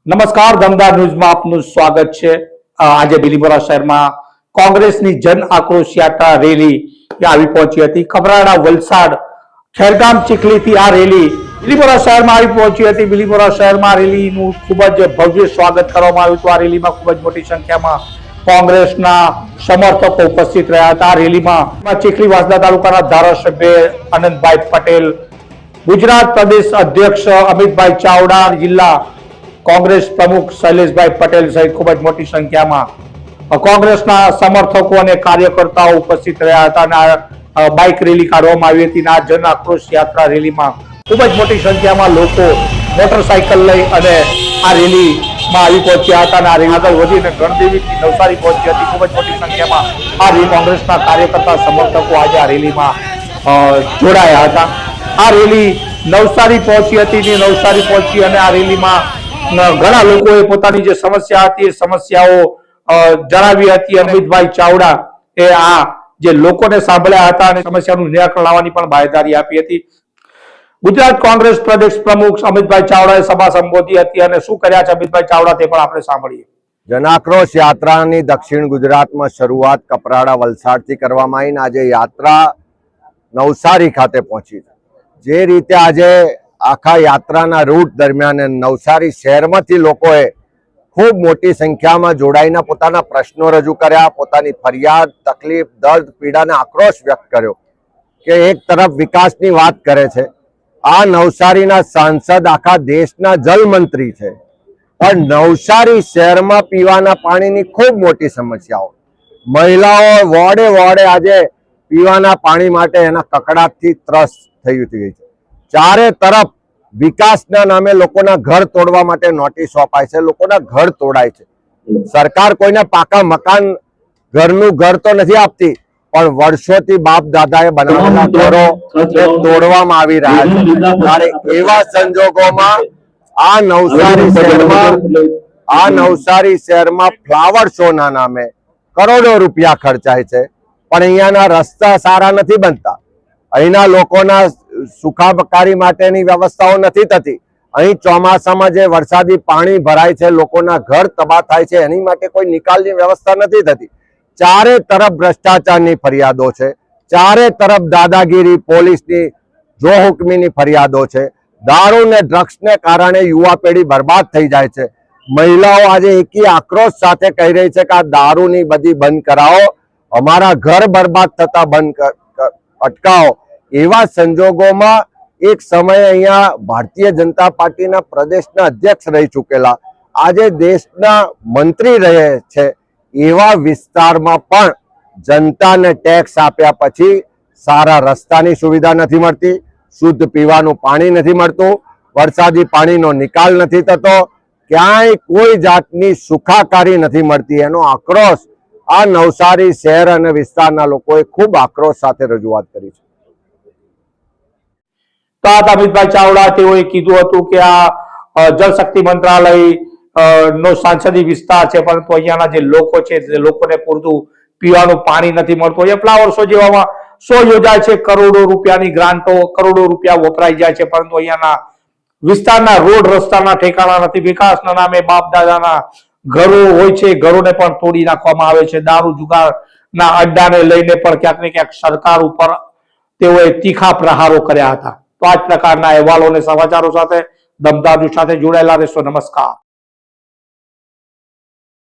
નમસ્કાર, દમદાર ન્યૂઝમાં આપનું સ્વાગત છે। આજે બિલીમોરા શહેરમાં કોંગ્રેસની જન આક્રોશ યાત્રા રેલી આવી પહોંચી હતી। કપરાડા, વલસાડ, ખેરગામ, ચીખલીથી આ રેલી બિલીમોરા શહેરમાં આવી પહોંચી હતી। બિલીમોરા શહેરમાં રેલીનું ખૂબ જ ભવ્ય સ્વાગત કરવામાં આવ્યું હતું। આ રેલીમાં ખૂબ જ મોટી સંખ્યામાં કોંગ્રેસના સમર્થકો ઉપસ્થિત રહ્યા હતા। આ રેલીમાં ચીખલી વાંસદા તાલુકાના ધારાસભ્ય આનંદભાઈ પટેલ, ગુજરાત પ્રદેશ અધ્યક્ષ અમિતભાઈ ચાવડા, જિલ્લા कांग्रेस प्रमुख शैलेषभाई पटेल सहित खूब मोटी संख्या में कांग्रेसना समर्थकों और कार्यकर्ताओं उपस्थित रहा था। बाइक रैली काढवामां आवी हती। आ जन आक्रोश यात्रा रैली में खूब मोटी संख्या में लोग मोटरसाइकल लई अने आ रैली में आवी पहोंच्या हता। आ रैली आगळ वधीने गणदेवी थी नवसारी पहोंची हती। खूब मोटी संख्या में आ रैली कांग्रेसना कार्यकर्ता समर्थकों आज आ रैली में जोड़ाया हता। आ रैली नवसारी पहोंची हती। नवसारी पहोंची अने आ रैली में घणा लोकोए पोतानी जे समस्या हती ए समस्याओ जणावी हती। अमितभाई चावड़ा ए आ जे लोकोने सांभळ्या हता अने समस्यानुं निराकरण लावવાની પણ બાહેધરી આપી હતી। ગુજરાત કોંગ્રેસ પ્રદેશ પ્રમુખ અમિતભાઈ ચાવડાએ સભા સંબોધી હતી અને શું કર્યા છે અમિતભાઈ ચાવડા તે પણ આપણે સાંભળીએ। જનાક્રોશ યાત્રાની દક્ષિણ ગુજરાતમાં શરૂઆત કપરાડા, વલસાડથી કરવામાં આવીને આજે યાત્રા નવસારી ખાતે પહોંચી। જે રીતે આજે आखा यात्रा रूट दरमियान नवसारी शहर में लोगों खूब मोटी संख्या में जोड़ाईने पोताना प्रश्नों रजू कर्या, पोतानी फरियाद, तकलीफ, दर्द, पीड़ा ने आक्रोश व्यक्त कर्यो कि एक तरफ विकास की बात करे छे। आ नवसारी ना सांसद आखा देशना जल मंत्री छे पर नवसारी शहर में पीवाना पानी की खूब मोटी समस्याओं, महिलाओं वोड़े वोड़े आज पीवाना पानी माटे एना ककड़ाटथी त्रस्त थई गई छे। चारे तरफ विकासना नामे लोकोना घर तोड़वा माटे नोटिस अपाय छे, लोकोना घर तोड़ाय छे। सरकार कोईने पाका मकान घरनु घर तो नहीं आपती पण वर्षोथी बाप दादाए बनावेला घरो तोड़वामां आवी रह्या छे। त्यारे एवा संजोगोमां आ नवसारी शहेरमां फ्लावर शो ना नामे करोड़ों रुपया खर्चाय छे पण अहींयाना रस्ता सारा नहीं बनता। अहींना लोकोना सुखाकारी माटेनी व्यवस्थाओं नहीं थती। अहीं चौमासामां जे वरसादी पाणी भराय छे, लोकोना घर तबाह थाय छे, एनी माटे कोई निकालनी व्यवस्था नहीं थती। चारे तरफ भ्रष्टाचारनी फरियादों छे, चारे तरफ दादागिरी, पोलीसनी जोहुकमीनी फरियादों छे। दारू ने ड्रग्स ने कारणे युवा पेढ़ी बर्बाद थई जाय छे। महिलाओं आज एकी आक्रोश साथे कही रही छे कि आ दारूनी बधी बंध कराओ, अमारा घर बर्बाद थता बंध अटकाओ। एवा संजोगों एक समय अहींया भारतीय जनता पार्टी ना प्रदेशना अध्यक्ष रही चुकेला आजे देशना मंत्री रहे छे एवा विस्तारमां पण जनताने टेक्स आप्या पछी सारा रस्तानी सुविधा नहीं मळती, शुद्ध पीवानुं पाणी नहीं मळतुं, वरसादी पाणीनो निकाल नहीं थतो, क्यांय कोई जातनी सुखाकारी नहीं मळती। एनो आक्रोश आ नवसारी शहर अने विस्ताરના લોકોએ खूब आक्रोश साथे रजूआत करी छे। तो अमितभाई चावड़ा तेओए कीधुं हतुं के आ जलशक्ति मंत्रालय नो सांसदी विस्तार है परंतु अहींयाना जे लोको छे जे लोकोने पूरतुं पीवानुं पाणी नथी मळतुं। अहींया फ्लावर शो जेवामां शो योजाय छे, करोड़ों रुपयानी ग्रांटो, करोड़ों रुपया वपराई जाय छे परंतु अहींयाना विस्तारना रोड रस्ताना ठेकाणा नथी। विकासना नामे बाप दादाना घरो होय छे, घरोने पण तोड़ी नाखवामां आवे छे। दारू जुगारना अड्डाने लईने पण क्यांक ने क्यांक सरकार उपर तेओए तीखा प्रहारो कर्या हता। तो आज प्रकारना अहेवालों ने समाचारों साथे दमदार न्यूज़ साथे जोड़ायेला रहेशो। नमस्कार।